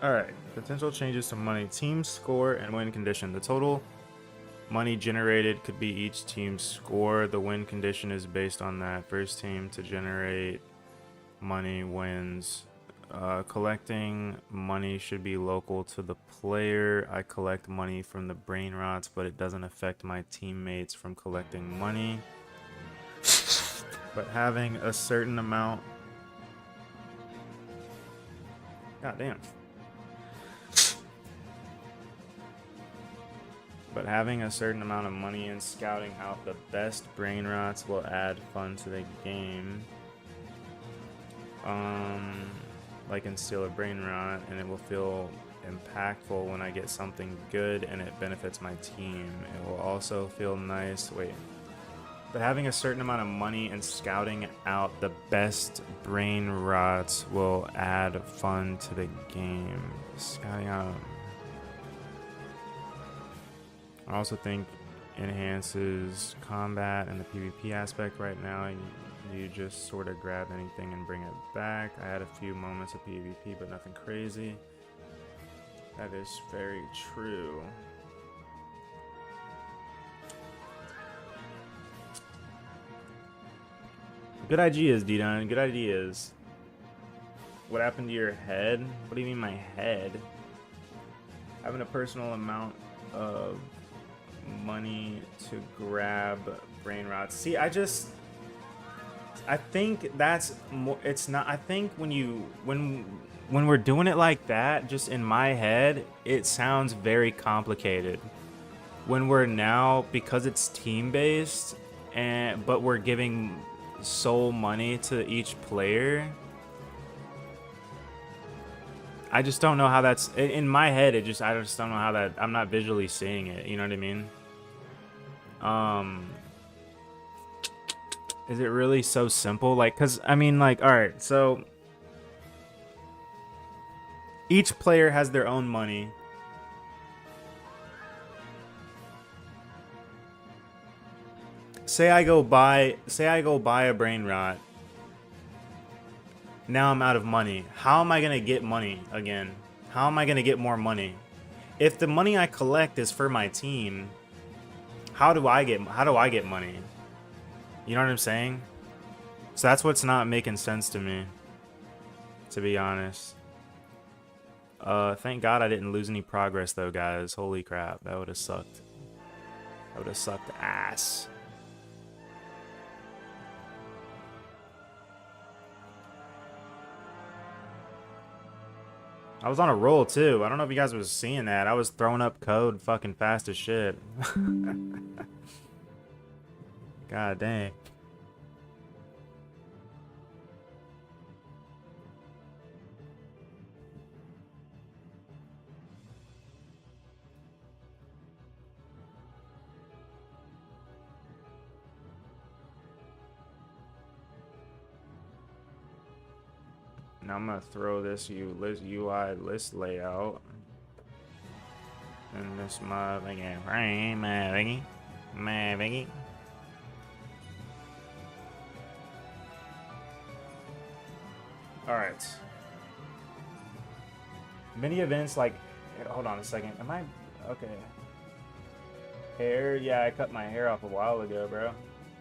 Alright, potential changes to money. Team score and win condition. The total money generated could be each team's score. The win condition is based on that. First team to generate money wins. Collecting money should be local to the player. I collect money from the brainrots, but it doesn't affect my teammates from collecting money. But having a certain amount... God damn. But having a certain amount of money and scouting out the best brainrots will add fun to the game. Like in Steal a Brainrot, and it will feel impactful when I get something good and it benefits my team. It will also feel nice. Wait. But having a certain amount of money and scouting out the best brainrots will add fun to the game. Scouting out. I also think enhances combat and the PvP aspect right now. You just sort of grab anything and bring it back. I had a few moments of PvP, but nothing crazy. That is very true. Good ideas, D-Don. Good ideas. What happened to your head? What do you mean my head? Having a personal amount of money to grab brainrots. See, I think that's more, it's not, I think when we're doing it like that, just in my head, it sounds very complicated. When we're now, because it's team-based, but we're giving sole money to each player, I just don't know how that's, in my head, I just don't know how that, I'm not visually seeing it, you know what I mean? Is it really so simple? Like, cause I mean, like, all right, so each player has their own money. Say I go buy a brainrot. Now I'm out of money. How am I gonna get money again? How am I gonna get more money? If the money I collect is for my team, how do I get money? You know what I'm saying? So that's what's not making sense to me, to be honest. Thank God I didn't lose any progress though, guys. Holy crap, that would have sucked. That would have sucked ass. I was on a roll too. I don't know if you guys was seeing that. I was throwing up code fucking fast as shit. God dang. Now I'm gonna throw this UI list layout in this motherfucking frame, motherfucking. All right. Many events like, hold on a second. Am I okay? Hair, yeah, I cut my hair off a while ago, bro.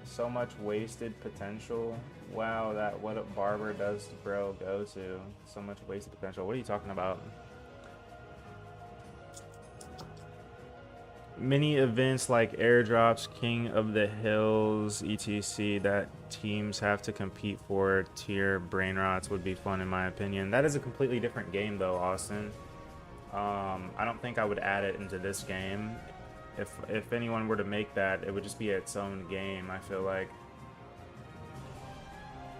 So much wasted potential. Wow, that what a barber does to bro go to. So much wasted potential. What are you talking about? Mini events like airdrops, King of the Hills, etc. that teams have to compete for tier brainrots would be fun in my opinion. That is a completely different game though, Austin. I don't think I would add it into this game. If anyone were to make that, it would just be its own game, I feel like.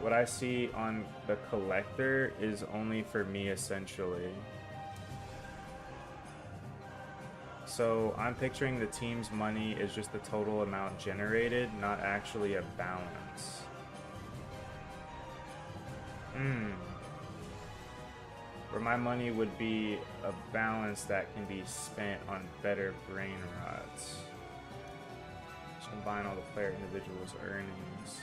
What I see on the collector is only for me, essentially. So I'm picturing the team's money is just the total amount generated, not actually a balance. Where my money would be a balance that can be spent on better brain rots. Just combine all the player individuals' earnings.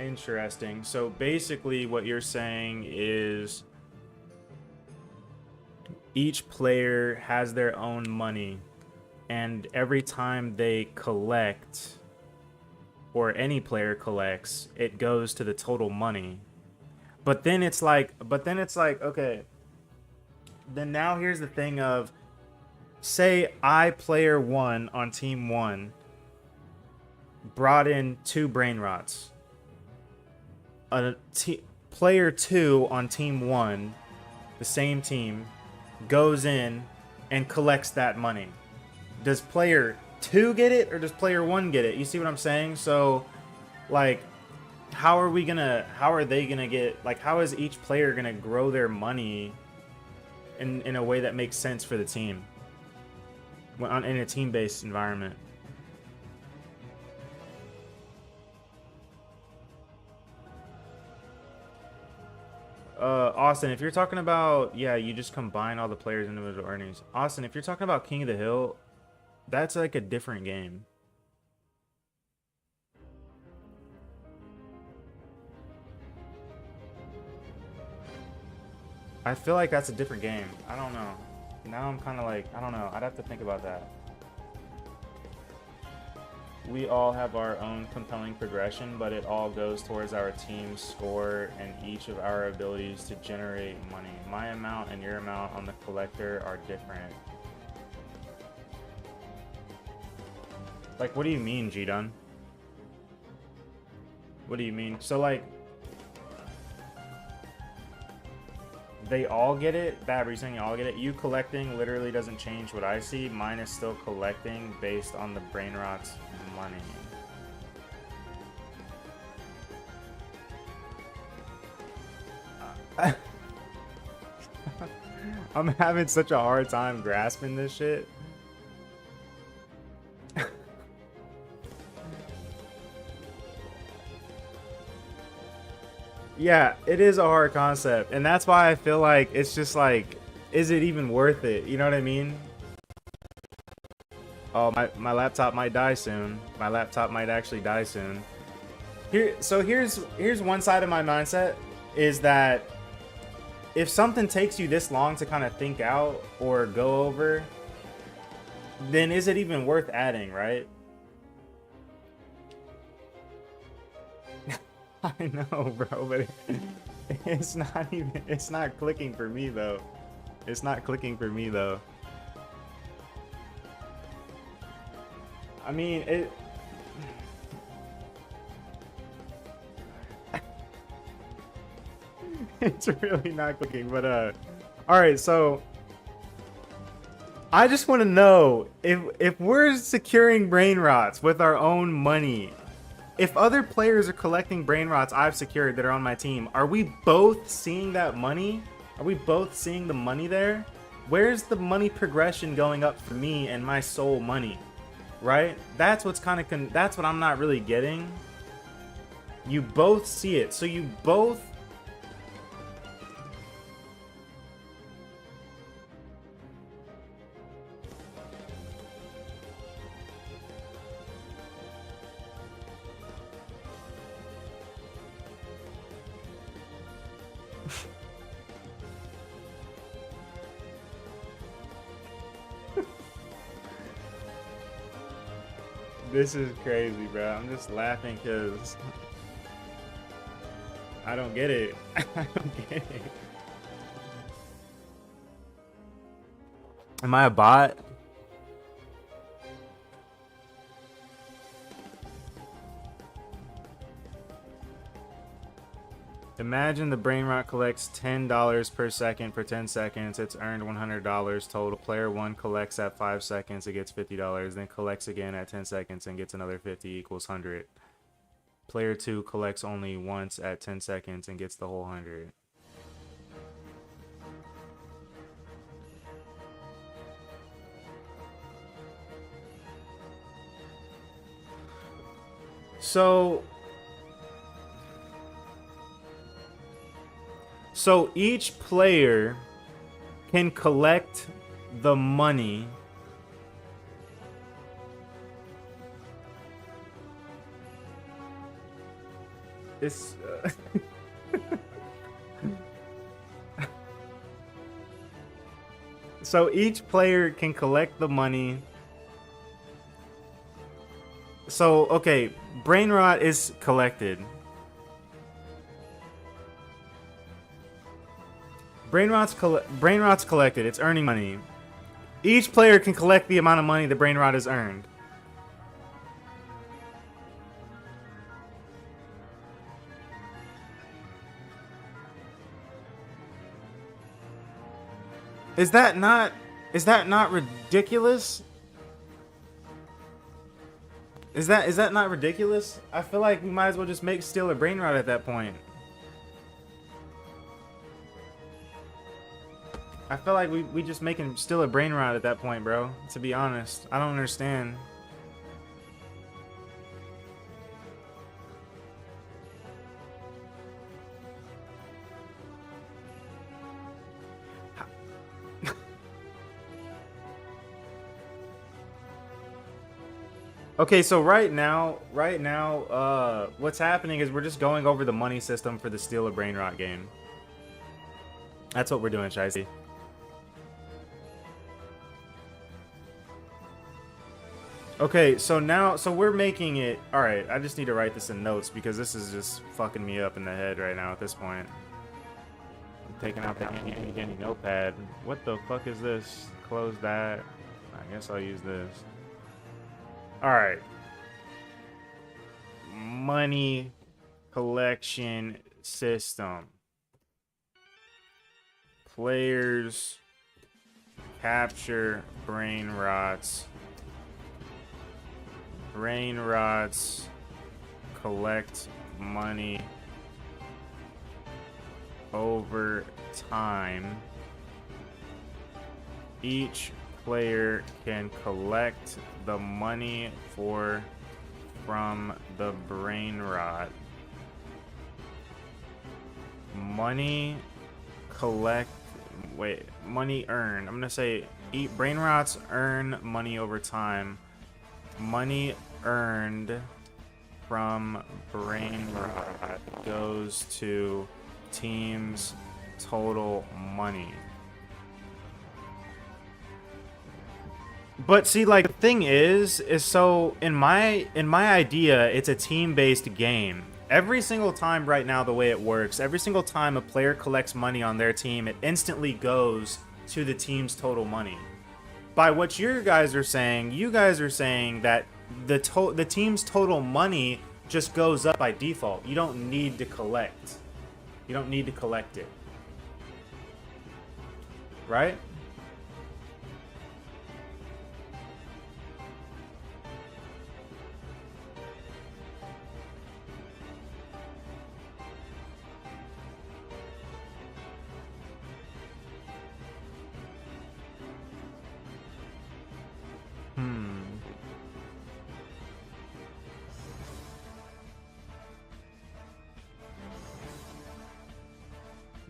Interesting. So basically what you're saying is each player has their own money, and every time they collect, or any player collects, it goes to the total money. But then it's like, okay, then now here's the thing of, say I, player 1 on team 1, brought in 2 brain rots. Player 2 on team 1, the same team, goes in and collects that money. Does player 2 get it, or does player 1 get it? You see what I'm saying? So, like, how are they gonna get, like, how is each player gonna grow their money in a way that makes sense for the team in a team-based environment? Austin, if you're talking about, yeah, you just combine all the players' individual earnings. Austin, if you're talking about King of the Hill, that's like a different game. I feel like that's a different game. I don't know. Now I'm kind of like, I don't know. I'd have to think about that. We all have our own compelling progression, but it all goes towards our team score and each of our abilities to generate money. My amount and your amount on the collector are different. Like, what do you mean, G-Dun? What do you mean? So, like, they all get it? Bab, are you saying you all get it? You collecting literally doesn't change what I see. Mine is still collecting based on the brain rot's money. I'm having such a hard time grasping this shit. Yeah, it is a hard concept, and that's why I feel like it's just like, is it even worth it? You know what I mean? Oh, my laptop might die soon. My laptop might actually die soon. Here's one side of my mindset, is that if something takes you this long to kind of think out or go over, then is it even worth adding, right? I know, bro, but it's not clicking for me though. It's not clicking for me though. I mean, it's really not clicking, but all right, so I just want to know if we're securing brain rots with our own money, if other players are collecting brain rots I've secured that are on my team, are we both seeing that money? Are we both seeing the money there? Where's the money progression going up for me and my soul money? Right? That's what's kind of that's what I'm not really getting. You both see it, so you both. This is crazy, bro. I'm just laughing because I don't get it. I don't get it. Am I a bot? Imagine the brain rot collects $10 per second for 10 seconds. It's earned $100 total. Player 1 collects at 5 seconds, it gets $50. Then collects again at 10 seconds and gets another 50 equals 100. Player 2 collects only once at 10 seconds and gets the whole 100. So each player can collect the money it's So each player can collect the money. So, okay, brain rot is collected. Brain rot's collected. It's earning money. Each player can collect the amount of money the brain rot has earned. Is that not ridiculous? Is that not ridiculous? I feel like we might as well just steal a brain rot at that point. I feel like we just steal a brain rot at that point, bro. To be honest, I don't understand. Okay, so right now, what's happening is we're just going over the money system for the Steal a Brain Rot game. That's what we're doing, Shicey. Okay, so we're making it. All right, I just need to write this in notes because this is just fucking me up in the head right now at this point. I'm taking out the handy notepad. What the fuck is this? Close that. I guess I'll use this. All right. Money collection system. Players capture brain rots. Brain rots collect money over time. Each player can collect the money from the brain rot. Money earned. I'm gonna say brain rots earn money over time. Money earned from brain rot goes to team's total money. But see, like, the thing is so in my idea, it's a team-based game. Every single time right now, the way it works, every single time a player collects money on their team, it instantly goes to the team's total money. By what you guys are saying that the team's total money just goes up by default. You don't need to collect. You don't need to collect it. Right?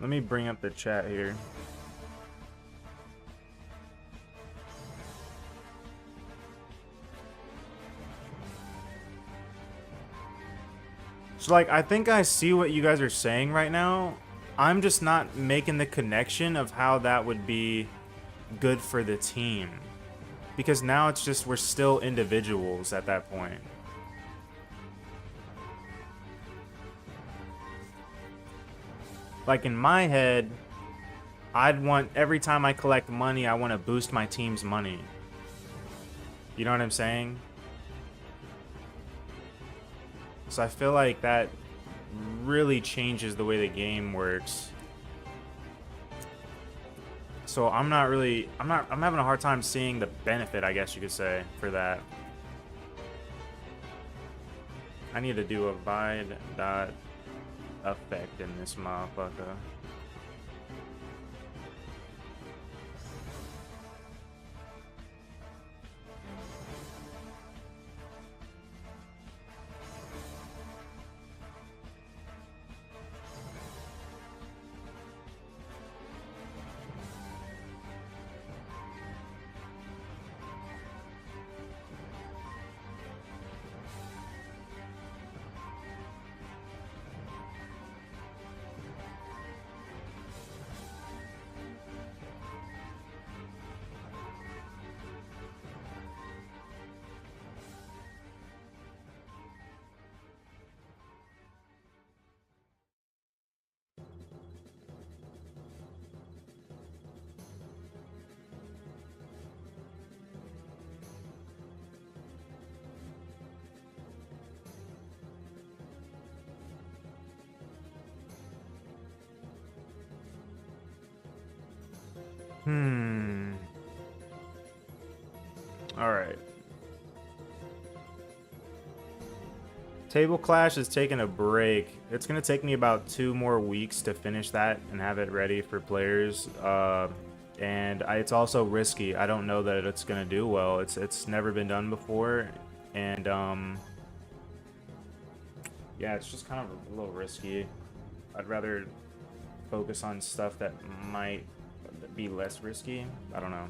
Let me bring up the chat here. So, like, I think I see what you guys are saying right now. I'm just not making the connection of how that would be good for the team. Because now it's just we're still individuals at that point. Like, in my head, I'd want, every time I collect money, I want to boost my team's money. You know what I'm saying? So I feel like that really changes the way the game works. So I'm having a hard time seeing the benefit, I guess you could say, for that. I need to do a void dot effect in this motherfucker. Hmm. All right. Table Clash is taking a break. It's gonna take me about 2 more weeks to finish that and have it ready for players. It's also risky. I don't know that it's gonna do well. It's never been done before, and yeah, it's just kind of a little risky. I'd rather focus on stuff that might be less risky. I don't know.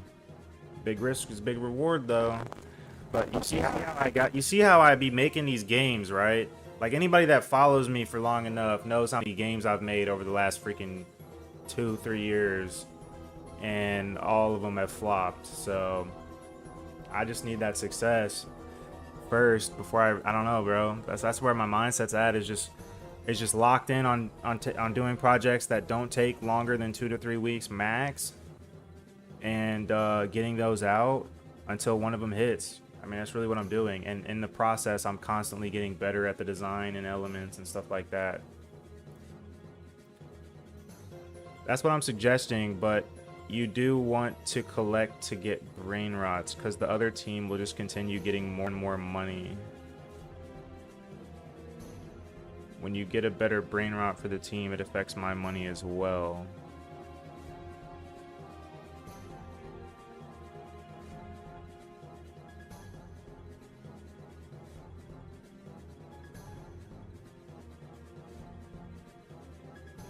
Big risk is big reward, though. But you see how I be making these games, right? Like anybody that follows me for long enough knows how many games I've made over the last freaking 2-3 years, and all of them have flopped. So I just need that success first before I don't know, bro. That's where my mindset's at. Is just locked in on doing projects that don't take longer than 2 to 3 weeks max, and getting those out until one of them hits. I mean, that's really what I'm doing. And in the process, I'm constantly getting better at the design and elements and stuff like that. That's what I'm suggesting, but you do want to collect to get brainrots, because the other team will just continue getting more and more money. When you get a better brainrot for the team, it affects my money as well.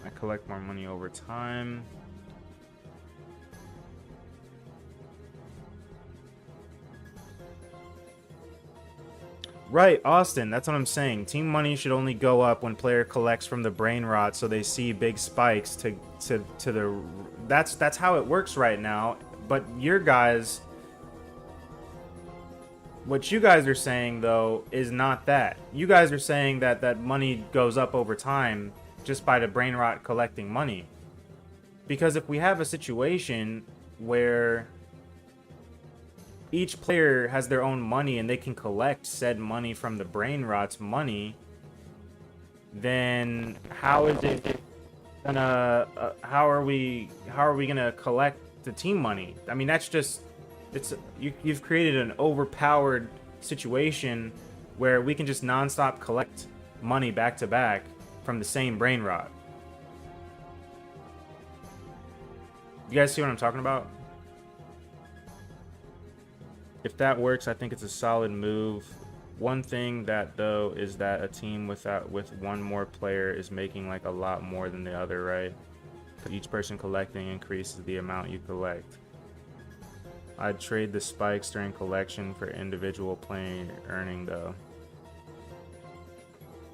I collect more money over time. Right, Austin, that's what I'm saying. Team money should only go up when player collects from the brain rot, so they see big spikes to the... That's how it works right now. But your guys... What you guys are saying, though, is not that. You guys are saying that that money goes up over time just by the brain rot collecting money. Because if we have a situation where each player has their own money and they can collect said money from the brain rot's money, then how is it gonna how are we gonna collect the team money? I mean, that's just, you've created an overpowered situation where we can just non-stop collect money back to back from the same brain rot. You guys see what I'm talking about? If that works, I think it's a solid move. One thing that, though, is that a team with one more player is making like a lot more than the other, right? Each person collecting increases the amount you collect. I'd trade the spikes during collection for individual playing earning, though.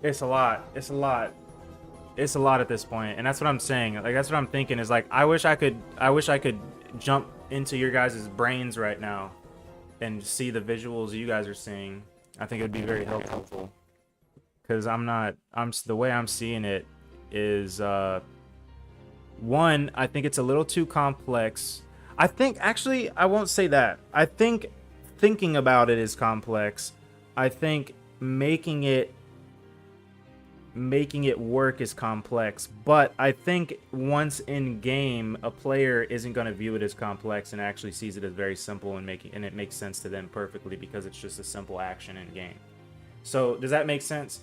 It's a lot. It's a lot. It's a lot at this point, and that's what I'm saying. Like, that's what I'm thinking, is like, I wish I could jump into your guys' brains right now and see the visuals you guys are seeing. I think it would be very helpful, because the way I'm seeing it is, one, I think it's a little too complex. I think, actually, I won't say that. I think thinking about it is complex. I think making it work is complex, but I think once in game, a player isn't going to view it as complex and actually sees it as very simple, and it makes sense to them perfectly, because it's just a simple action in game. So does that make sense?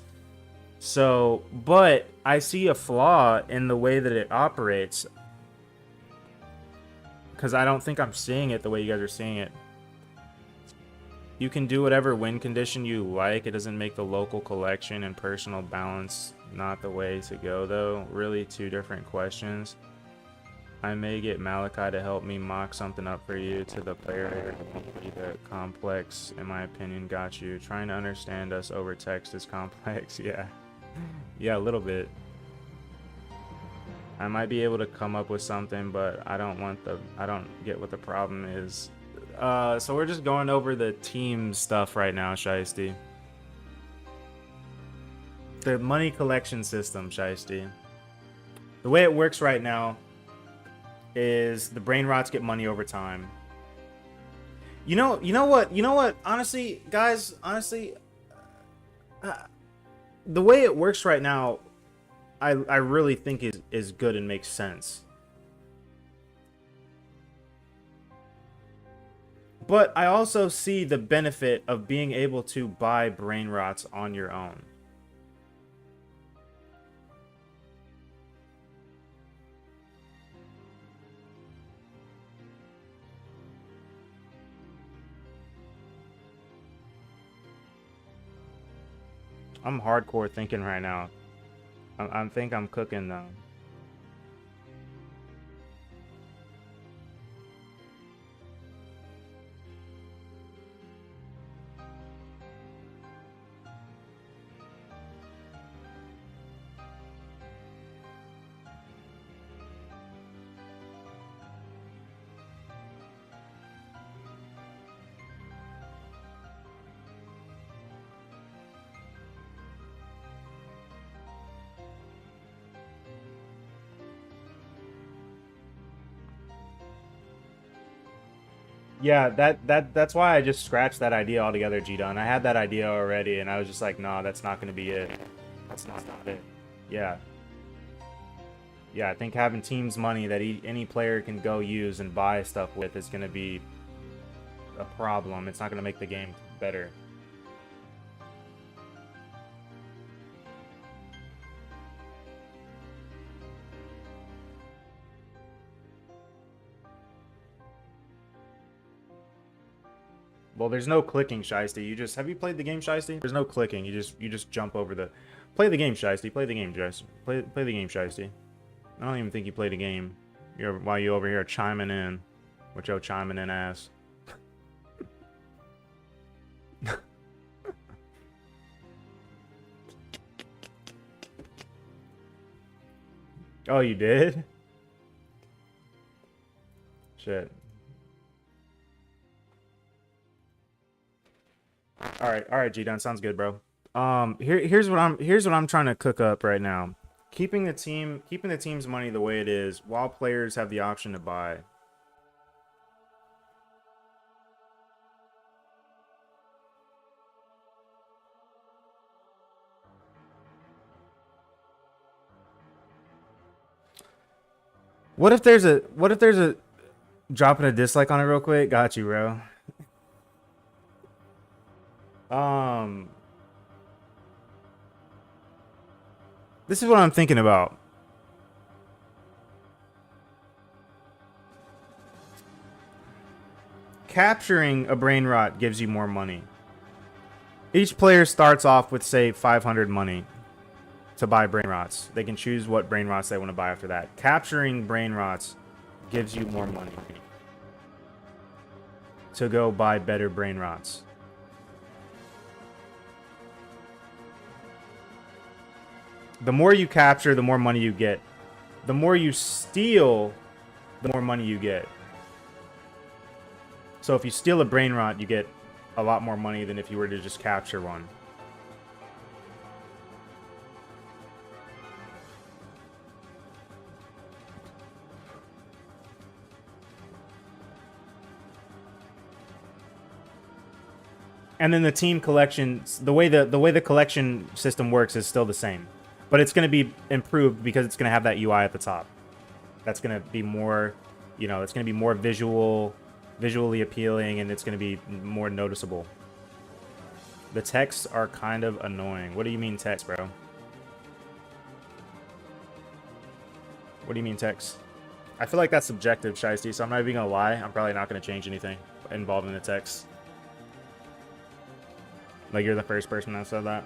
So, but I see a flaw in the way that it operates, because I don't think I'm seeing it the way you guys are seeing it. You can do whatever win condition you like. It doesn't make the local collection and personal balance not the way to go, though. Really, two different questions. I may get Malachi to help me mock something up for you to the player. The complex, in my opinion, got you. Trying to understand us over text is complex. Yeah. Yeah, a little bit. I might be able to come up with something, but I don't get what the problem is. So we're just going over the team stuff right now, Shiesty. The money collection system, Shiesty. The way it works right now is the brain rots get money over time. You know what? Honestly, guys, the way it works right now, I really think is good and makes sense. But I also see the benefit of being able to buy brain rots on your own. I'm hardcore thinking right now. I think I'm cooking though. Yeah, that's why I just scratched that idea altogether, G-Dun. I had that idea already, and I was just like, no, that's not gonna be it. That's not it. Yeah. Yeah, I think having teams money that any player can go use and buy stuff with is gonna be a problem. It's not gonna make the game better. Well, there's no clicking, Shiesty. Have you played the game, Shiesty? There's no clicking. You just jump over the. Play the game, Shiesty. Play the game, Shiesty. Play the game, Shiesty. I don't even think you played a game. While you over here chiming in, with your chiming in ass. Oh, you did? Shit. All right, G-Dun, sounds good, bro. Here's what I'm trying to cook up right now. Keeping the team's money the way it is, while players have the option to buy. What if there's a dropping a dislike on it real quick? Got you, bro. This is what I'm thinking about. Capturing a brain rot gives you more money. Each player starts off with, say, 500 money to buy brain rots. They can choose what brain rots they want to buy after that. Capturing brain rots gives you more money to go buy better brain rots. The more you capture, the more money you get. The more you steal, the more money you get. So if you steal a brain rot, you get a lot more money than if you were to just capture one. And then the team collection, the way the collection system works is still the same. But it's going to be improved because it's going to have that UI at the top. That's going to be more, it's going to be more visually appealing, and it's going to be more noticeable. The texts are kind of annoying. What do you mean text, bro? What do you mean text? I feel like that's subjective, Shiesty, so I'm not even going to lie. I'm probably not going to change anything involved in the text. Like, you're the first person that said that.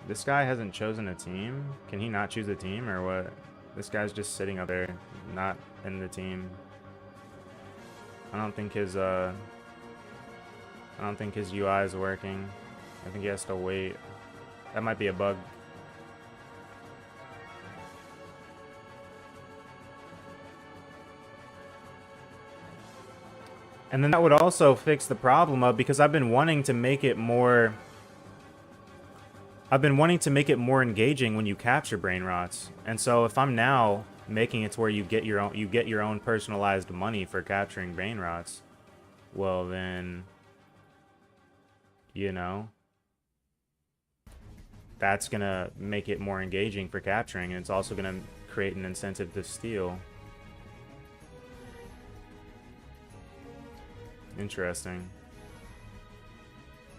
This guy hasn't chosen a team. Can he not choose a team or what? This guy's just sitting up there, not in the team. I don't think his UI is working. I think he has to wait. That might be a bug. And then that would also fix the problem of, because I've been wanting to make it more I've been wanting to make it more engaging when you capture brain rots. And so if I'm now making it to where you get your own personalized money for capturing brain rots, well then, you know, that's gonna make it more engaging for capturing, and it's also gonna create an incentive to steal. Interesting.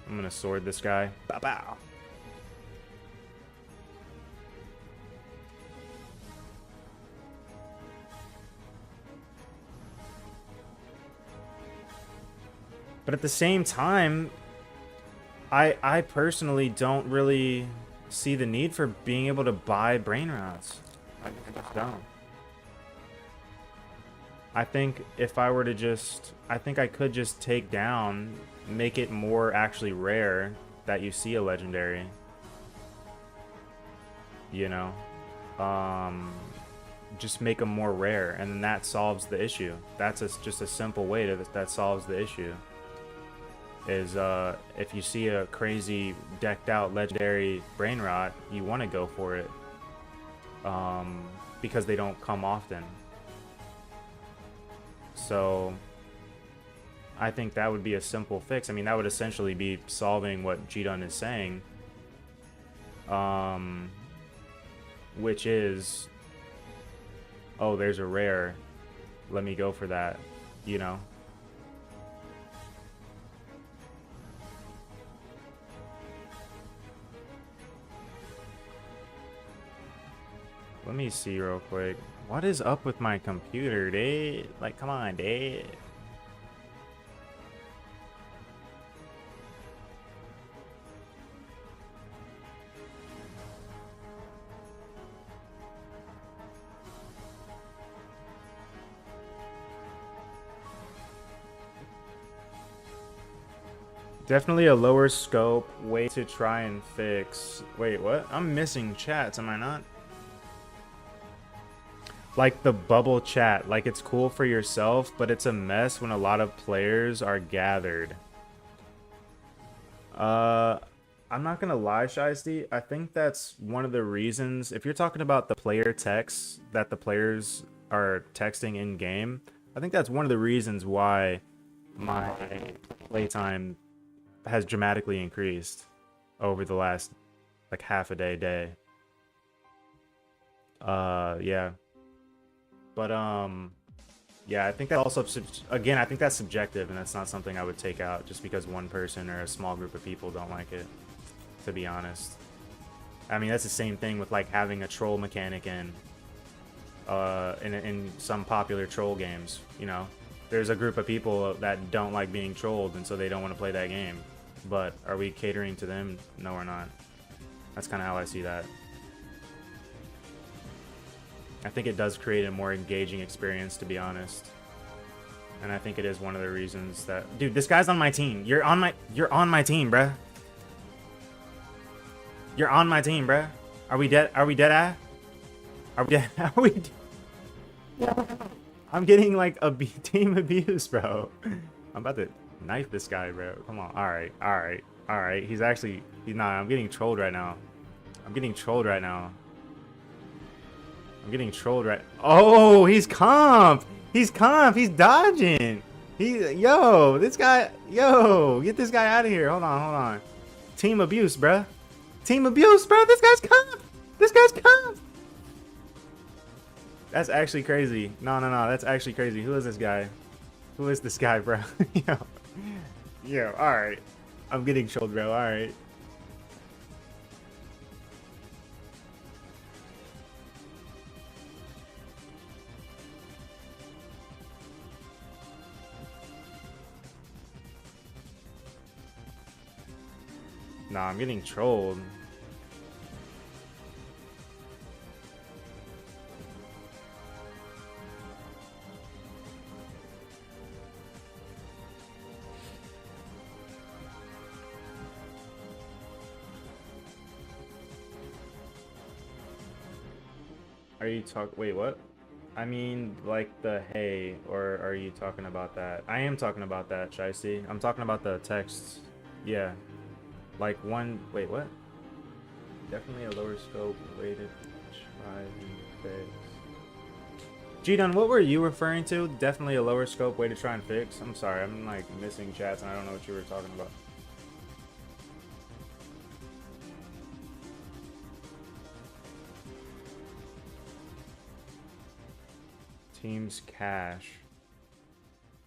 I'm gonna sword this guy. Bow bow. But at the same time, I personally don't really see the need for being able to buy brain rots. I just don't. I think if I were to just, I think I could just take down, make it more actually rare that you see a legendary. You know? Just make them more rare, and then that solves the issue. That's just a simple way that solves the issue. Is if you see a crazy decked out legendary brain rot, you want to go for it. Because they don't come often. So I think that would be a simple fix. I mean, that would essentially be solving what G-Dun is saying. Which is, oh, there's a rare. Let me go for that, you know? Let me see real quick. What is up with my computer, dude? Like, come on, dude. Definitely a lower scope way to try and fix. Wait, what? I'm missing chats, am I not? Like the bubble chat, like it's cool for yourself, but it's a mess when a lot of players are gathered. I'm not gonna lie, Shiesty, I think that's one of the reasons, if you're talking about the player texts that the players are texting in game, I think that's one of the reasons why my playtime has dramatically increased over the last like half a day. Yeah. But, yeah, I think that also, again, I think that's subjective, and that's not something I would take out just because one person or a small group of people don't like it, to be honest. I mean, that's the same thing with, like, having a troll mechanic in some popular troll games, you know? There's a group of people that don't like being trolled, and so they don't want to play that game. But are we catering to them? No, we're not. That's kind of how I see that. I think it does create a more engaging experience, to be honest. And I think it is one of the reasons that... Dude, this guy's on my team. You're on my team, bruh. You're on my team, bruh. Are we dead? Are we dead eye? Are we dead? Are we... I'm getting, like, team abuse, bro. I'm about to knife this guy, bro. Come on. Alright. He's actually... Nah, I'm getting trolled right now. I'm getting trolled right. Oh, he's comp. He's dodging. Yo, this guy. Yo, get this guy out of here. Hold on. Team abuse, bruh. Team abuse, bro. This guy's comp. That's actually crazy. No. That's actually crazy. Who is this guy? Bro? Yo. All right. I'm getting trolled, bro. All right. Nah, I'm getting trolled. Are you wait, what? I mean, like the hey, or are you talking about that? I am talking about that, Shiesty. I'm talking about the texts. Yeah. Like one, wait, what? Definitely a lower scope way to try and fix. G-Dun, what were you referring to? Definitely a lower scope way to try and fix? I'm sorry, I'm like missing chats and I don't know what you were talking about. Team's cash.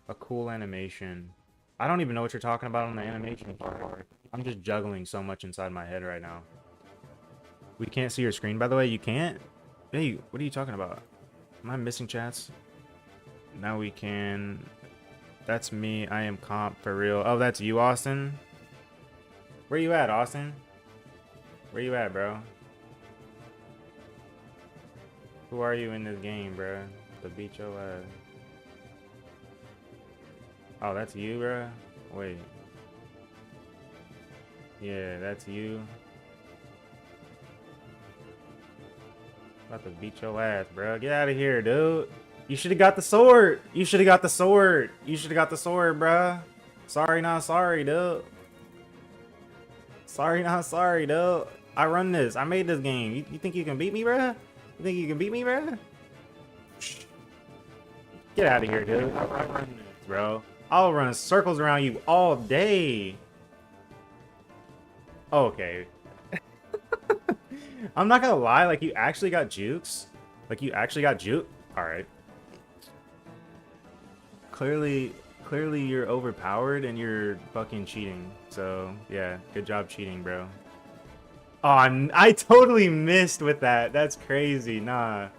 A cool animation. I don't even know what you're talking about on the animation part. I'm just juggling so much inside my head right now. We can't see your screen, by the way. You can't? Hey, what are you talking about? Am I missing chats? Now we can. That's me. I am comp for real. Oh, that's you, Austin? Where you at, Austin? Where you at, bro? Who are you in this game, bro? To beat your ass. Oh, that's you, bro? Wait. Yeah, that's you. About to beat your ass, bro. Get out of here, dude. You should have got the sword. You should have got the sword. You should have got the sword, bro. Sorry, not sorry, dude. Sorry, not sorry, dude. I run this. I made this game. You think you can beat me, bro? You think you can beat me, bro? Get out of here, dude. I run this, bro. I'll run circles around you all day. Okay. I'm not gonna lie, like, you actually got jukes. Like, you actually got juke. Alright. Clearly you're overpowered and you're fucking cheating. So, yeah, good job cheating, bro. Oh, I totally missed with that. That's crazy. Nah.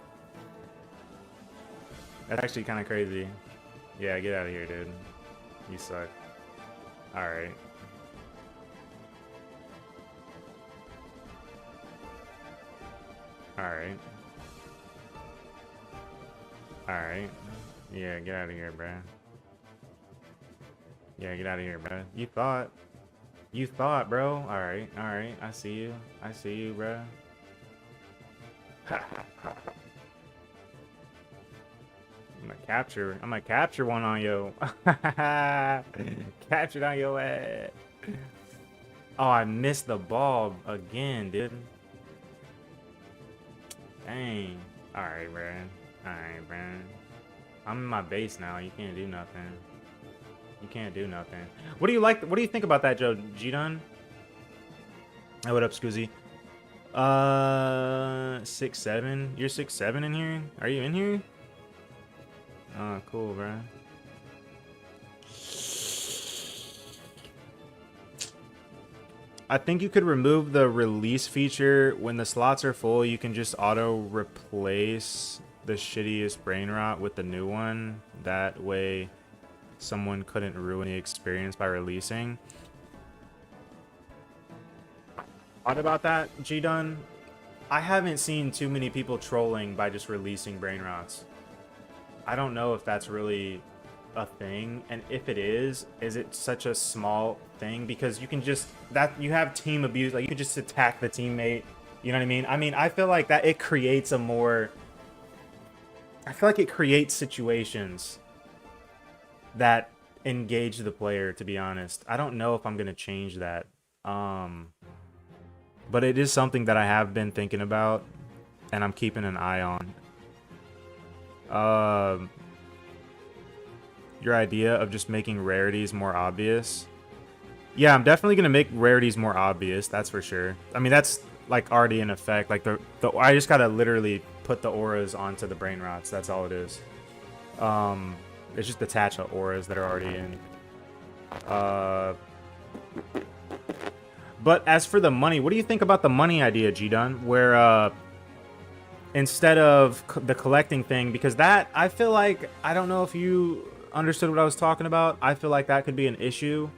That's actually kind of crazy. Yeah, get out of here, dude. You suck. Alright. Alright. Alright. Yeah, get out of here, bruh. Yeah, get out of here, bruh. You thought. You thought, bro. Alright, alright. I see you. I see you, bruh. I'm gonna capture one on you. Captured on your ass. Oh, I missed the ball again, dude. Dang. Alright, bro. Alright, bro. I'm in my base now. You can't do nothing. You can't do nothing. What do you like? What do you think about that, Joe? G-Dun? Hey, what up, Scoozy? 6'7". You're 6'7" in here? Are you in here? Oh, cool, bro. I think you could remove the release feature. When the slots are full, you can just auto replace the shittiest brain rot with the new one. That way someone couldn't ruin the experience by releasing. What about that, G-Dun? I haven't seen too many people trolling by just releasing brain rots. I don't know if that's really a thing, and if it is it such a small thing? Because you can just, you have team abuse, like you can just attack the teammate, you know what I mean? I mean, I feel like that it creates a more, I feel like it creates situations that engage the player, to be honest. I don't know if I'm gonna change that, but it is something that I have been thinking about and I'm keeping an eye on. Your idea of just making rarities more obvious. Yeah, I'm definitely gonna make rarities more obvious, that's for sure. I mean, that's like already in effect. Like I just gotta literally put the auras onto the brain rots. That's all it is. It's just attach the auras that are already in. But as for the money, what do you think about the money idea, G-Dun? Where instead of the collecting thing, because that, I feel like, I don't know if you understood what I was talking about. I feel like that could be an issue.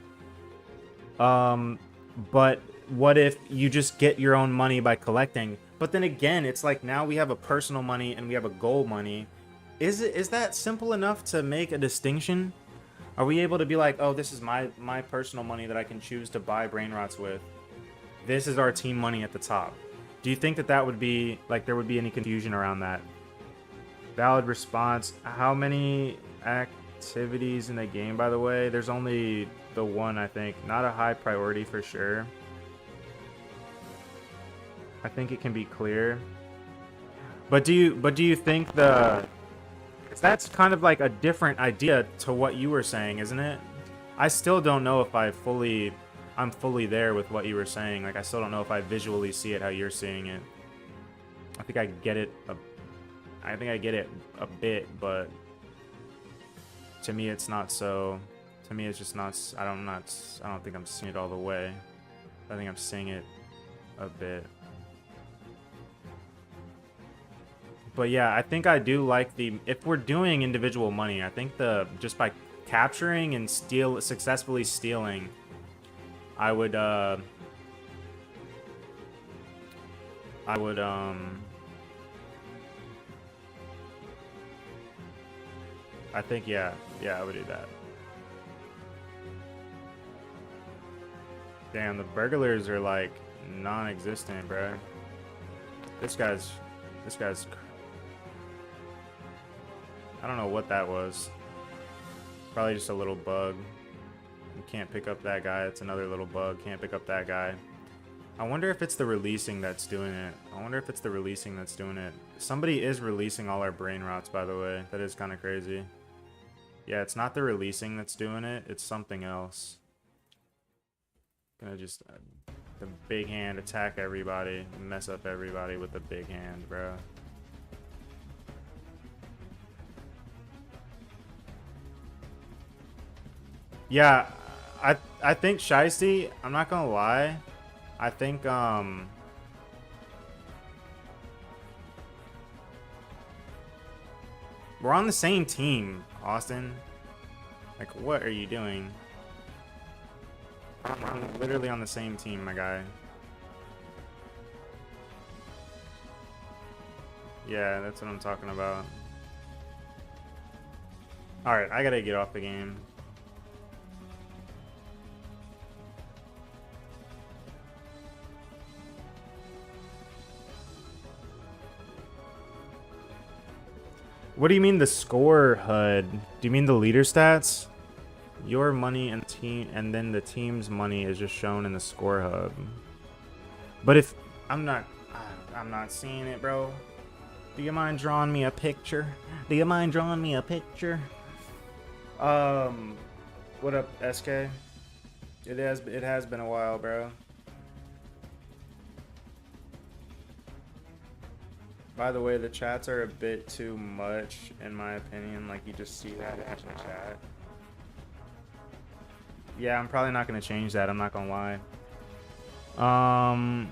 But what if you just get your own money by collecting? But then again, it's like now we have a personal money and we have a goal money. Is that simple enough to make a distinction? Are we able to be like, oh, this is my personal money that I can choose to buy brain rots with. This is our team money at the top. Do you think that that would be, like, there would be any confusion around that? Valid response. How many activities in the game, by the way? There's only the one, I think. Not a high priority for sure. I think it can be clear. But do you think the 'cause that's kind of like a different idea to what you were saying, isn't it? I still don't know if I'm fully there with what you were saying. Like I still don't know if I visually see it how you're seeing it. I think I get it I think I get it a bit, but to me it's not so. To me it's just not. I don't think I'm seeing it all the way. I think I'm seeing it a bit. But yeah, I think I do like if we're doing individual money, I think just by capturing and successfully stealing, I would I would I think yeah, I would do that. Damn, the burglars are like non-existent, bro. This guy's I don't know what that was. Probably just a little bug. You can't pick up that guy. It's another little bug. Can't pick up that guy. I wonder if it's the releasing that's doing it. Somebody is releasing all our brain rots, by the way. That is kind of crazy. Yeah, it's not the releasing that's doing it. It's something else. Gonna just the big hand attack everybody, mess up everybody with the big hand, bro. Yeah, I think Shiesty, I'm not gonna lie. I think we're on the same team, Austin. Like, what are you doing? I'm literally on the same team, my guy. Yeah, that's what I'm talking about. Alright, I gotta get off the game. What do you mean the score HUD? Do you mean the leader stats? Your money and then the team's money is just shown in the score hub. But if I'm not seeing it, bro. Do you mind drawing me a picture? What up, SK? It has been a while, bro. By the way, the chats are a bit too much, in my opinion. Like, you just see that in the chat. Yeah, I'm probably not going to change that. I'm not going to lie.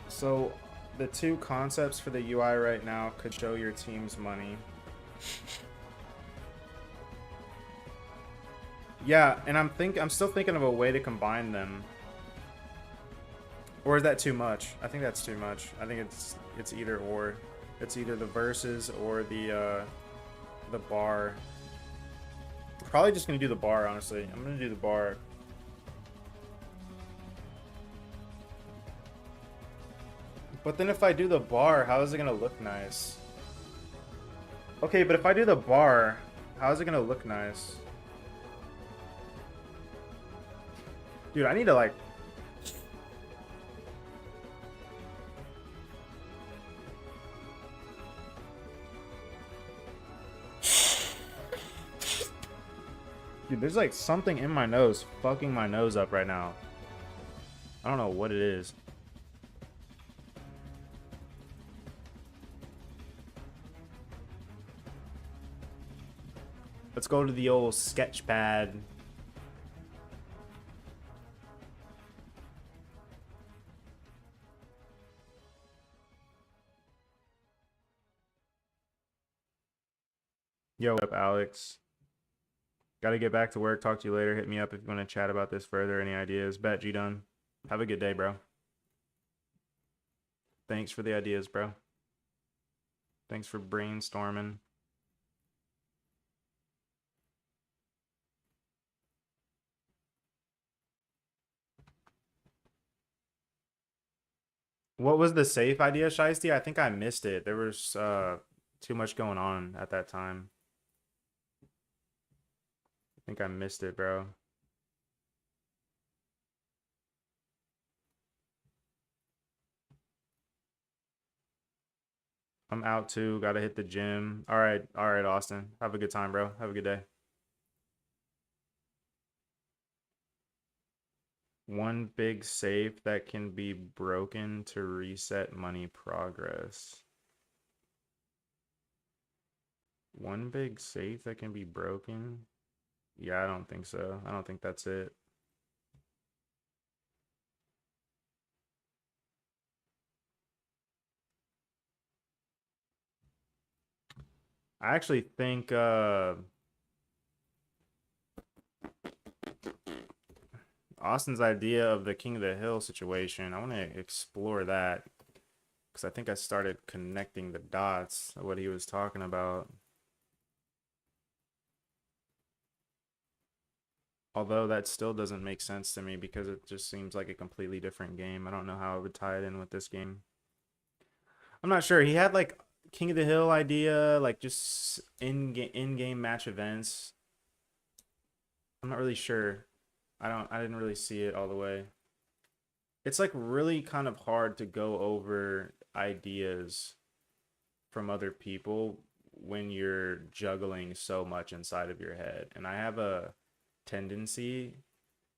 So, the two concepts for the UI right now could show your team's money. Yeah, and I'm still thinking of a way to combine them. Or is that too much? I think that's too much. I think it's either or. It's either the verses or the bar. Probably just gonna do the bar, honestly. I'm gonna do the bar. But then if I do the bar, how is it gonna look nice? Okay, but if I do the bar, how is it gonna look nice? Dude, I need to like... Dude, there's like something in my nose fucking my nose up right now. I don't know what it is. Let's go to the old sketch pad. Yo, what up, Alex? Gotta get back to work. Talk to you later. Hit me up if you want to chat about this further. Any ideas? Bet G done. Have a good day, bro. Thanks for the ideas, bro. Thanks for brainstorming. What was the safe idea, Shiesty? I think I missed it. There was too much going on at that time. I think I missed it, bro. I'm out too. Gotta hit the gym. All right, Austin. Have a good time, bro. Have a good day. One big safe that can be broken to reset money progress. One big safe that can be broken? Yeah, I don't think so. I don't think that's it. I actually think Austin's idea of the King of the Hill situation, I want to explore that because I think I started connecting the dots of what he was talking about. Although that still doesn't make sense to me because it just seems like a completely different game. I don't know how it would tie it in with this game. I'm not sure. He had like King of the Hill idea, like just in-game match events. I'm not really sure. I didn't really see it all the way. It's like really kind of hard to go over ideas from other people when you're juggling so much inside of your head. And I have a tendency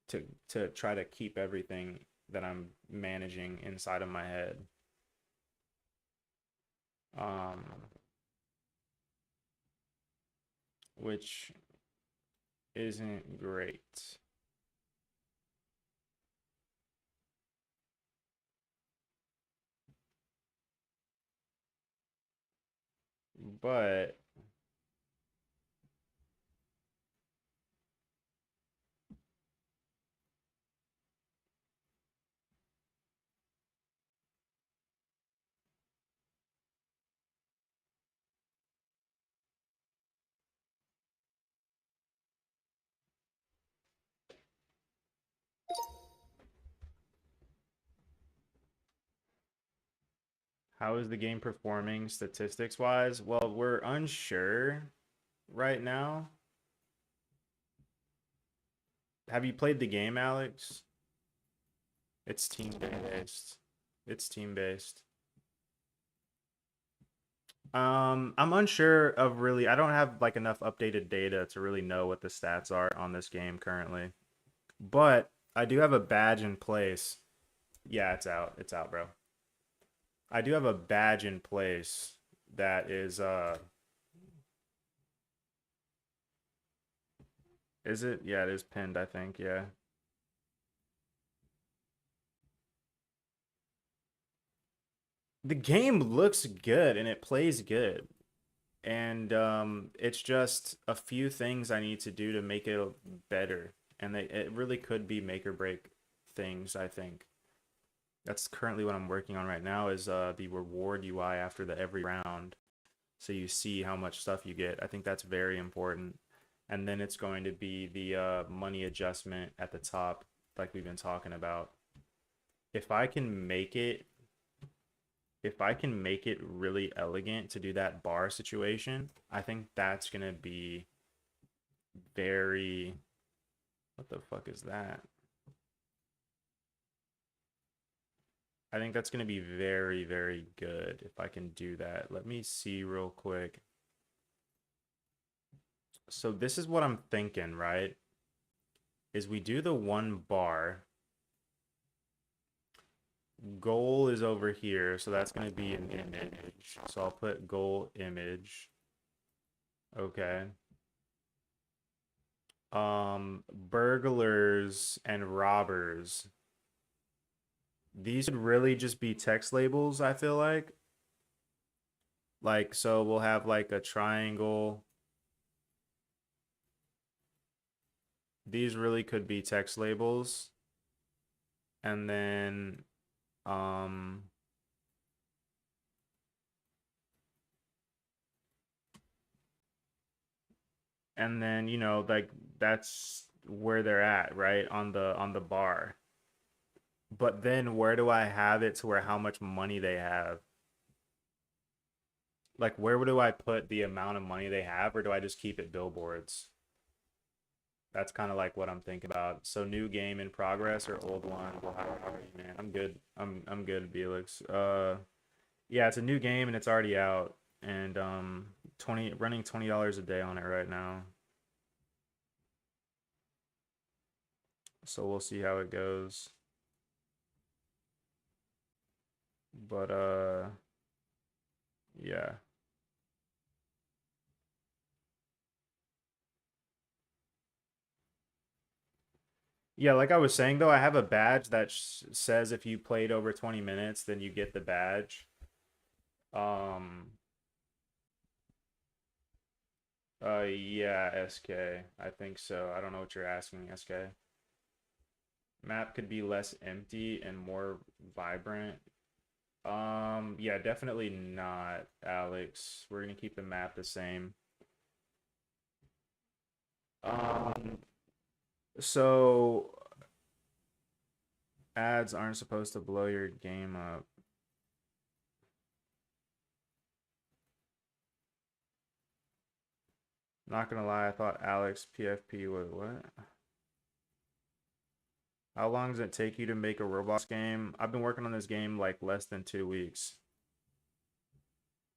to try to keep everything that I'm managing inside of my head. Um, which isn't great. But how is the game performing statistics wise? Well, we're unsure right now. Have you played the game, Alex? It's team based. It's team based. I'm unsure of really. I don't have like enough updated data to really know what the stats are on this game currently. But I do have a badge in place. Yeah, it's out. It's out, bro. I do have a badge in place that is it? Yeah, it is pinned, I think. Yeah. The game looks good and it plays good. And it's just a few things I need to do to make it better. And it really could be make or break things, I think. That's currently what I'm working on right now is the reward UI after the every round. So you see how much stuff you get. I think that's very important. And then it's going to be the money adjustment at the top, like we've been talking about. If I can make it, if I can make it really elegant to do that bar situation, I think that's gonna be very. What the fuck is that? I think that's gonna be very, very good if I can do that. Let me see real quick. So this is what I'm thinking, right? Is we do the one bar. Goal is over here, so that's going to be an image. So I'll put goal image. Okay. Burglars and robbers. These would really just be text labels, I feel like. Like, so we'll have like a triangle. These really could be text labels. And then, um, you know, like that's where they're at, right? On the bar. But then where do I have it to where how much money they have? Like where do I put the amount of money they have, or do I just keep it billboards? That's kind of like what I'm thinking about. So new game in progress or old one? Well, how are you, man? I'm good. I'm good, Felix. Yeah, it's a new game and it's already out, and 20 running $20 a day on it right now. So we'll see how it goes. But yeah. Yeah, like I was saying though, I have a badge that says if you played over 20 minutes, then you get the badge. Um yeah, SK. I think so. I don't know what you're asking, SK. Map could be less empty and more vibrant. Yeah, definitely not, Alex. We're gonna keep the map the same. Um, so ads aren't supposed to blow your game up. Not gonna lie, I thought Alex PFP was what? How long does it take you to make a Roblox game? I've been working on this game like less than 2 weeks.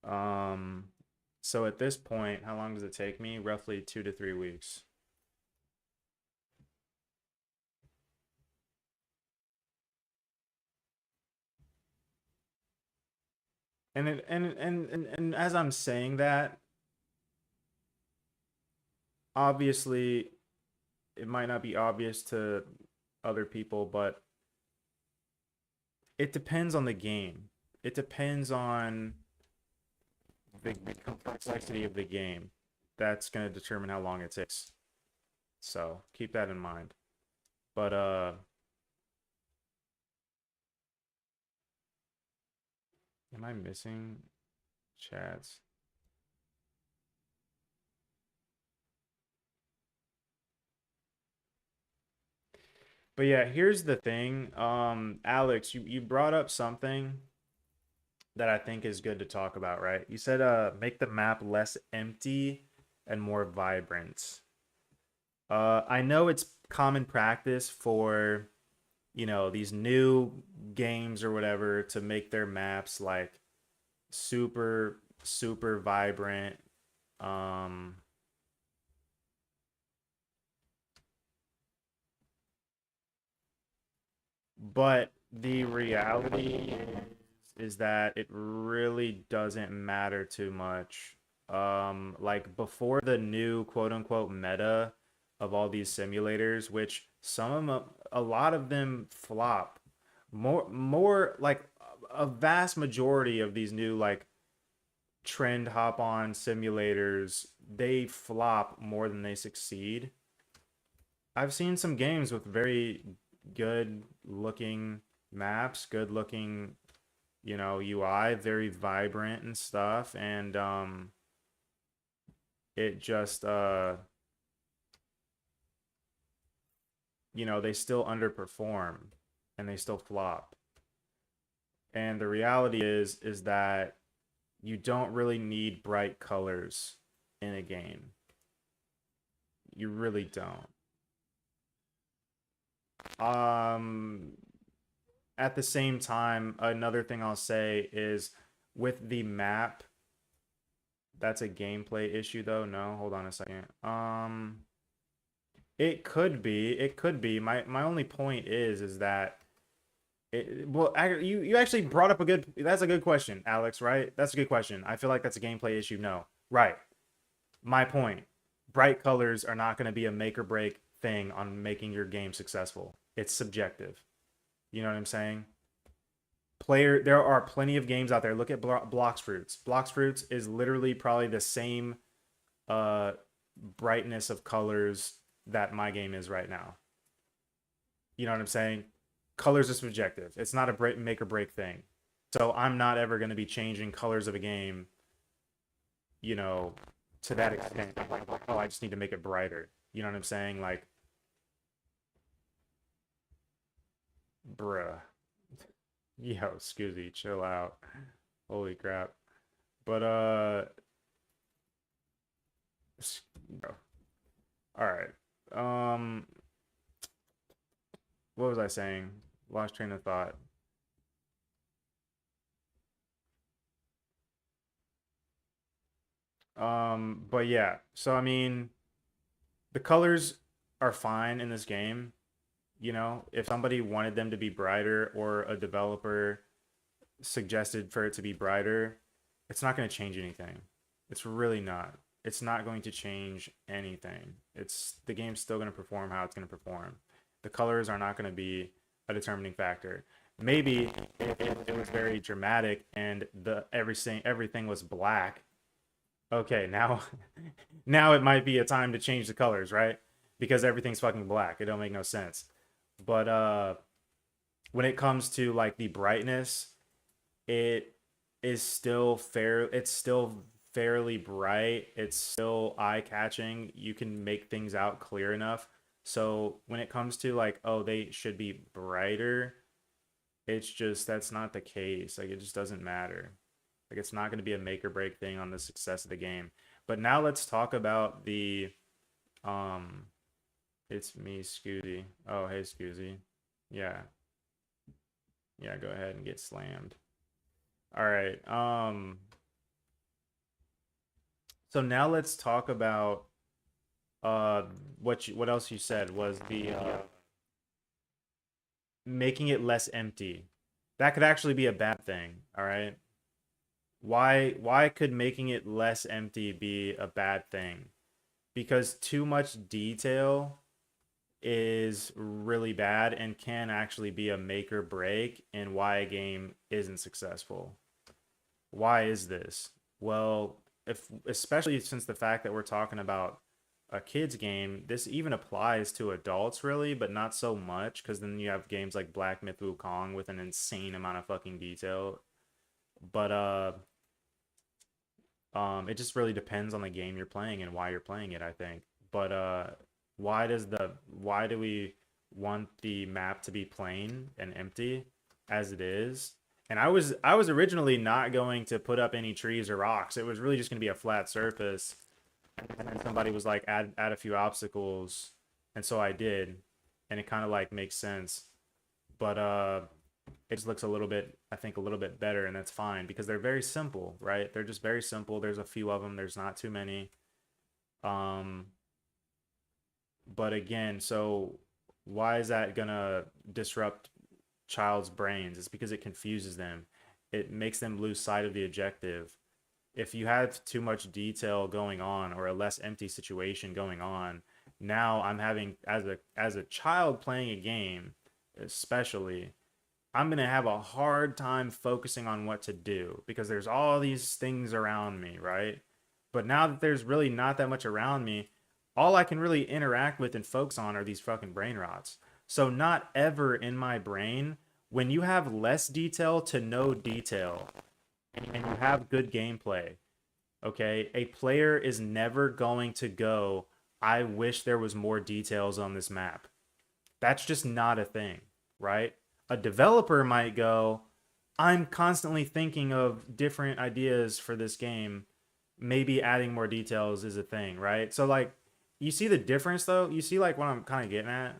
Um, so at this point, how long does it take me? Roughly 2 to 3 weeks. And as I'm saying that, obviously it might not be obvious to other people, but it depends on the game. It depends on the complexity of the game. That's going to determine how long it takes. So keep that in mind. But am I missing chats? But yeah, here's the thing. Alex, you brought up something that I think is good to talk about, right? You said make the map less empty and more vibrant. I know it's common practice for, these new games or whatever to make their maps like super, super vibrant. Um, but the reality is that it really doesn't matter too much. Like before the new quote unquote meta of all these simulators, which some of them, a lot of them flop. More like a vast majority of these new like trend hop on simulators, they flop more than they succeed. I've seen some games with very good looking maps, good looking, UI, very vibrant and stuff, and it just they still underperform and they still flop. And the reality is that you don't really need bright colors in a game. You really don't. Um, at the same time, another thing I'll say is with the map, that's a gameplay issue though. No, hold on a second. It could be. It could be. My only point is that well, you actually brought up a good. That's a good question, Alex. Right? That's a good question. I feel like that's a gameplay issue. No, right. My point. Bright colors are not going to be a make or break thing on making your game successful. It's subjective. You know what I'm saying? There are plenty of games out there. Look at Blocks Fruits. Blocks Fruits is literally probably the same uh brightness of colors that my game is right now. You know what I'm saying? Colors are subjective. It's not a make or break thing. So I'm not ever going to be changing colors of a game, you know, to that extent. I'm like, oh, I just need to make it brighter. You know what I'm saying? Like, bruh. Yo, Scoozy, chill out. Holy crap. But bro. All right. Um, what was I saying? Lost train of thought. But yeah, so I mean, the colors are fine in this game. You know, if somebody wanted them to be brighter or a developer suggested for it to be brighter, it's not going to change anything. It's really not. It's not going to change anything. It's the game's still going to perform how it's going to perform. The colors are not going to be a determining factor. Maybe if it was very dramatic and the everything was black, okay, now now it might be a time to change the colors, right? Because everything's fucking black. It don't make no sense. But when it comes to like the brightness, it is still fair. It's still fairly bright. It's still eye-catching. You can make things out clear enough. So when it comes to like, oh, they should be brighter, it's just that's not the case. Like it just doesn't matter. Like it's not going to be a make or break thing on the success of the game. But now let's talk about the um it's me, Scoozy. Oh, hey Scoozy. Yeah. Yeah, go ahead and get slammed. All right. So now let's talk about uh what else you said was the making it less empty. That could actually be a bad thing, all right? Why could making it less empty be a bad thing? Because too much detail is really bad and can actually be a make or break in why a game isn't successful. Why is this? Well, if especially since the fact that we're talking about a kids game, this even applies to adults really, but not so much because then you have games like Black Myth Wukong with an insane amount of fucking detail. But it just really depends on the game you're playing and why you're playing it, I think. But why do we want the map to be plain and empty as it is? And I was originally not going to put up any trees or rocks. It was really just going to be a flat surface. And then somebody was like add a few obstacles, and so I did. And it kind of like makes sense. But it just looks a little bit, I think, a little bit better, and that's fine because they're very simple, right? They're just very simple. There's a few of them. There's not too many. Um, but again, so why is that gonna disrupt child's brains? It's because it confuses them. It makes them lose sight of the objective. If you have too much detail going on or a less empty situation going on, now I'm having as a child playing a game, especially I'm going to have a hard time focusing on what to do because there's all these things around me, right? But now that there's really not that much around me, all I can really interact with and focus on are these fucking brain rots. So, not ever in my brain, when you have less detail to no detail and you have good gameplay, okay, a player is never going to go, I wish there was more details on this map. That's just not a thing, right? A developer might go, I'm constantly thinking of different ideas for this game. Maybe adding more details is a thing, right? So, like, you see the difference though? You see, like, what I'm kind of getting at?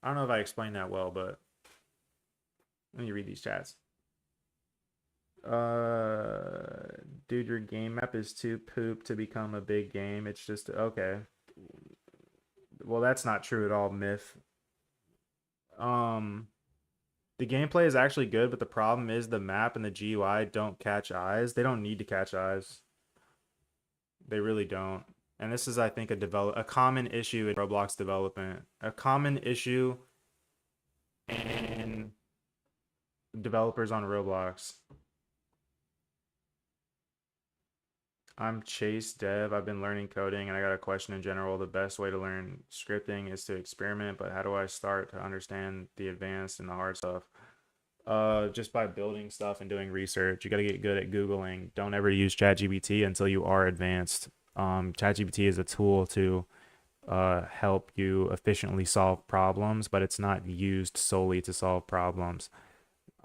I don't know if I explained that well, but let me read these chats. Dude, your game map is too poop to become a big game. It's just okay. Well, that's not true at all, Myth. Um, The gameplay is actually good, but the problem is the map and the GUI don't catch eyes. They don't need to catch eyes. They really don't. And this is, I think, a common issue in Roblox development. A common issue in developers on Roblox. I'm Chase Dev. I've been learning coding and I got a question in general. The best way to learn scripting is to experiment, but how do I start to understand the advanced and the hard stuff? Just by building stuff and doing research. You got to get good at Googling. Don't ever use ChatGPT until you are advanced. ChatGPT is a tool to help you efficiently solve problems, but it's not used solely to solve problems.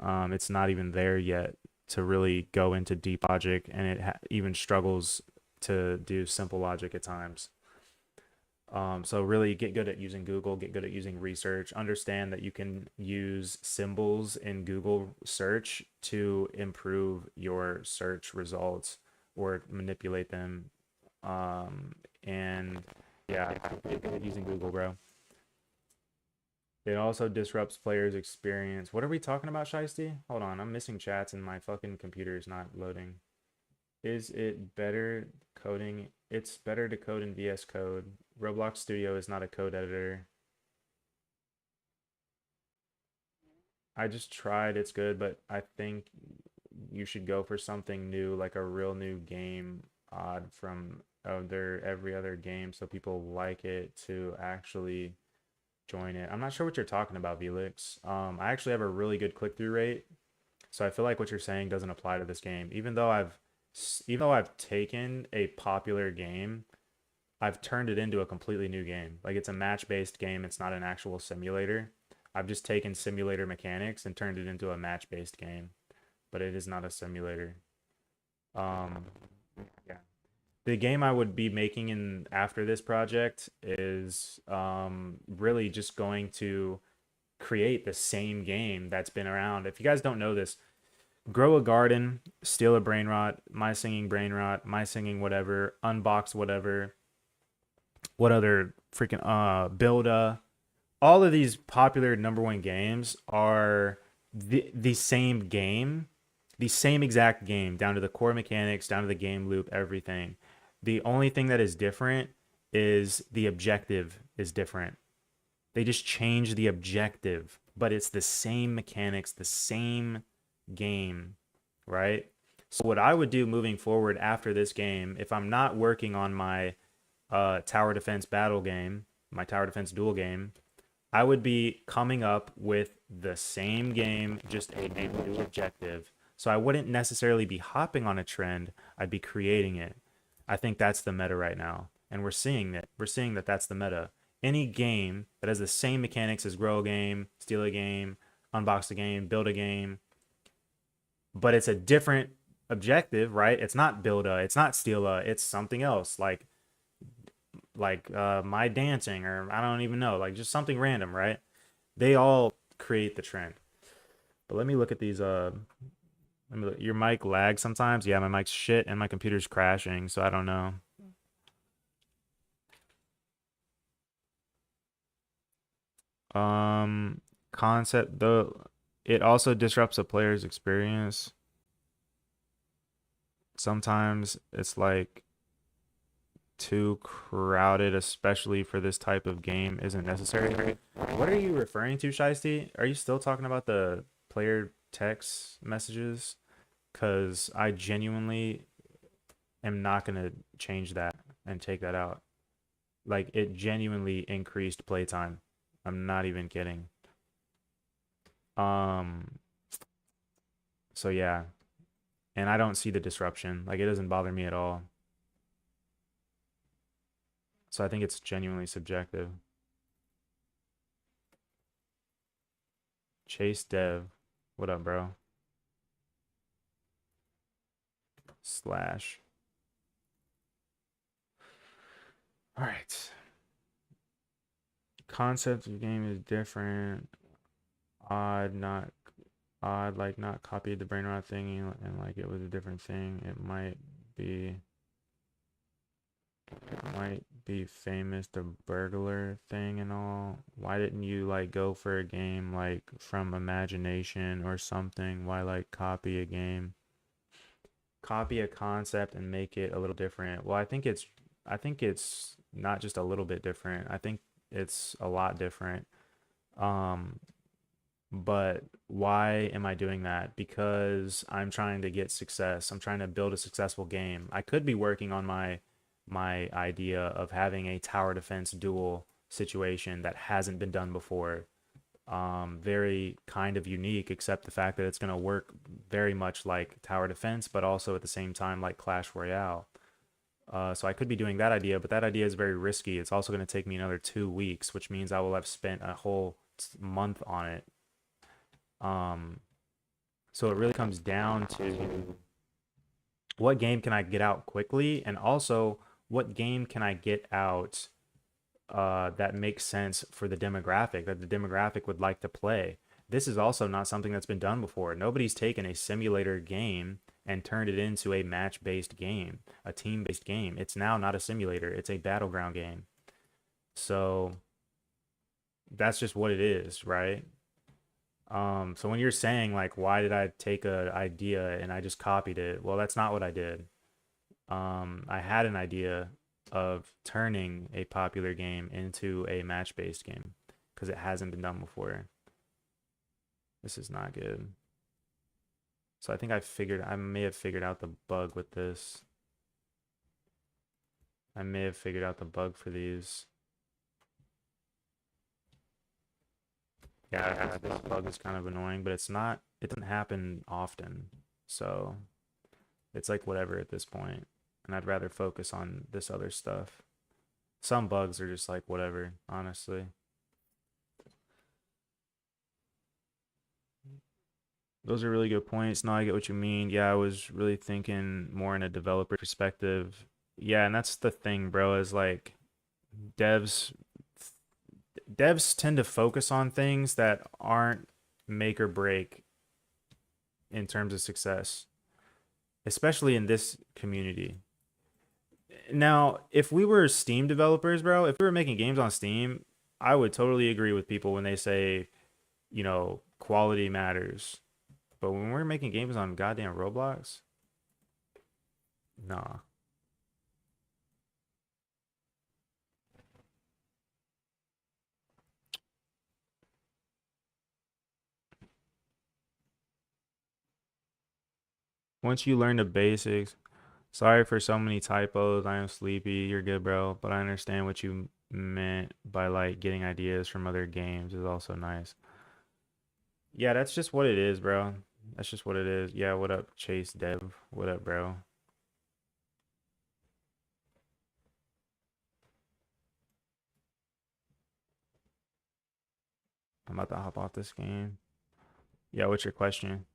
It's not even there yet to really go into deep logic, and it even struggles to do simple logic at times. So really get good at using Google, get good at using research, understand that you can use symbols in Google search to improve your search results or manipulate them And yeah, you're good at using Google, bro. It also disrupts players' experience. What are we talking about, Shiesty? Hold on, I'm missing chats and my fucking computer is not loading. Is it better coding? It's better to code in VS Code. Roblox Studio is not a code editor. I just tried, it's good, but I think you should go for something new, like a real new game odd from other every other game so people like it to actually join it. I'm not sure what you're talking about, Velix. I actually have a really good click-through rate, so I feel like what you're saying doesn't apply to this game. Even though I've taken a popular game, I've turned it into a completely new game. Like it's a match-based game. It's not an actual simulator. I've just taken simulator mechanics and turned it into a match-based game, but it is not a simulator. Um, yeah. The game I would be making in after this project is really just going to create the same game that's been around. If you guys don't know this, grow a garden, steal a brain rot, my singing whatever, unbox whatever, what other freaking build a all of these popular number one games are the same game, the same exact game, down to the core mechanics, down to the game loop, everything. The only thing that is different is the objective is different. They just change the objective, but it's the same mechanics, the same game, right? So what I would do moving forward after this game, if I'm not working on my tower defense battle game, my tower defense duel game, I would be coming up with the same game, just a new objective. So I wouldn't necessarily be hopping on a trend, I'd be creating it. I think that's the meta right now. And we're seeing that. We're seeing that that's the meta. Any game that has the same mechanics as grow a game, steal a game, unbox a game, build a game, but it's a different objective, right? It's not build a, it's not steal a, it's something else like my dancing or I don't even know, like just something random, right? They all create the trend. But let me look at these let me look. Your mic lags sometimes. Yeah, my mic's shit and my computer's crashing, so I don't know. Um concept though, it also disrupts a player's experience. Sometimes it's like too crowded, especially for this type of game, isn't necessary. What are you referring to, Shiesty? Are you still talking about the player text messages? Because I genuinely am not going to change that and take that out. Like, it genuinely increased playtime. I'm not even kidding. Um, so yeah. And I don't see the disruption. Like, it doesn't bother me at all. So I think it's genuinely subjective. Chase Dev. What up, bro? Slash. All right. Concept of game is different. Odd, not odd, like not copied the brain rot thing and like it was a different thing. Be might be famous the burglar thing and all. Why didn't you like go for a game like from imagination or something? Why like copy a game? Copy a concept and make it a little different. Well, I think it's not just a little bit different. I think it's a lot different. Um, but why am I doing that? Because I'm trying to get success. I'm trying to build a successful game. I could be working on my idea of having a tower defense duel situation that hasn't been done before. Very kind of unique, except the fact that it's going to work very much like tower defense, but also at the same time like Clash Royale. So I could be doing that idea, but that idea is very risky. It's also going to take me another 2 weeks, which means I will have spent a whole month on it. Um, so it really comes down to what game can I get out quickly, and also what game can I get out that makes sense for the demographic that the demographic would like to play. This is also not something that's been done before. Nobody's taken a simulator game and turned it into a match-based game, a team-based game. It's now not a simulator, it's a battleground game. So that's just what it is, right? So when you're saying like, why did I take an idea and I just copied it? Well, that's not what I did. I had an idea of turning a popular game into a match-based game because it hasn't been done before. This is not good. So I think I may have figured out the bug with this. I may have figured out the bug for these. Yeah, this bug is kind of annoying, but it doesn't happen often. So it's like whatever at this point. And I'd rather focus on this other stuff. Some bugs are just like whatever, honestly. Those are really good points. No, I get what you mean. Yeah, I was really thinking more in a developer perspective. Yeah, and that's the thing, bro, is like devs devs tend to focus on things that aren't make or break in terms of success, especially in this community. Now, if we were Steam developers, bro, if we were making games on Steam, I would totally agree with people when they say, quality matters. But when we're making games on goddamn Roblox, nah. Once you learn the basics, sorry for so many typos. I am sleepy. You're good, bro. But I understand what you meant by like getting ideas from other games is also nice. Yeah, that's just what it is, bro. That's just what it is. Yeah, what up, Chase Dev? What up, bro? I'm about to hop off this game. Yeah, what's your question?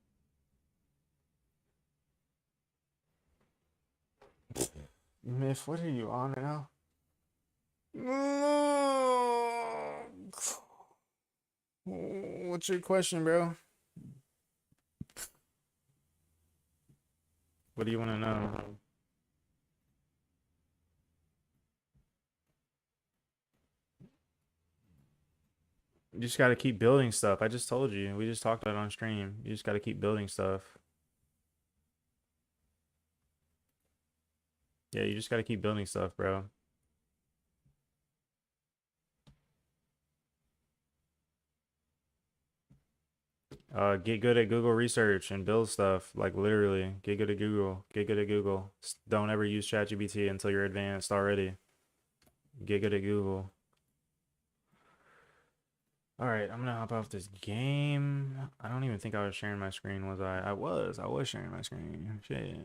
Miff, what are you on now? What's your question, bro? What do you want to know? You just got to keep building stuff. I just told you. We just talked about it on stream. You just got to keep building stuff. Yeah, you just got to keep building stuff, bro. Get good at Google research and build stuff. Like literally, get good at Google. Get good at Google. Don't ever use ChatGPT until you're advanced already. Get good at Google. All right, I'm gonna hop off this game. I don't even think I was sharing my screen, was I? I was. I was sharing my screen. Shit.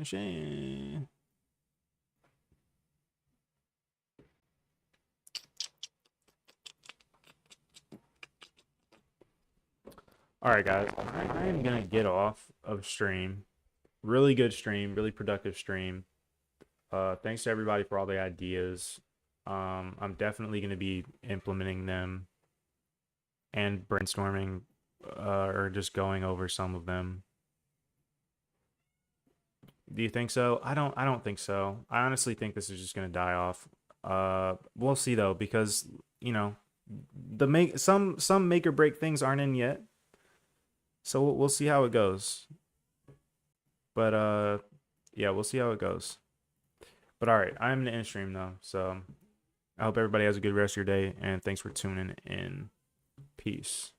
Shit. All right, guys. I am gonna get off of stream. Really good stream. Really productive stream. Thanks to everybody for all the ideas. I'm definitely gonna be implementing them and brainstorming, or just going over some of them. Do you think so? I don't think so. I honestly think this is just gonna die off. We'll see though, because you know, the make some make or break things aren't in yet. So we'll see how it goes. But yeah, we'll see how it goes. But all right, I'm gonna end stream though. So I hope everybody has a good rest of your day, and thanks for tuning in. Peace.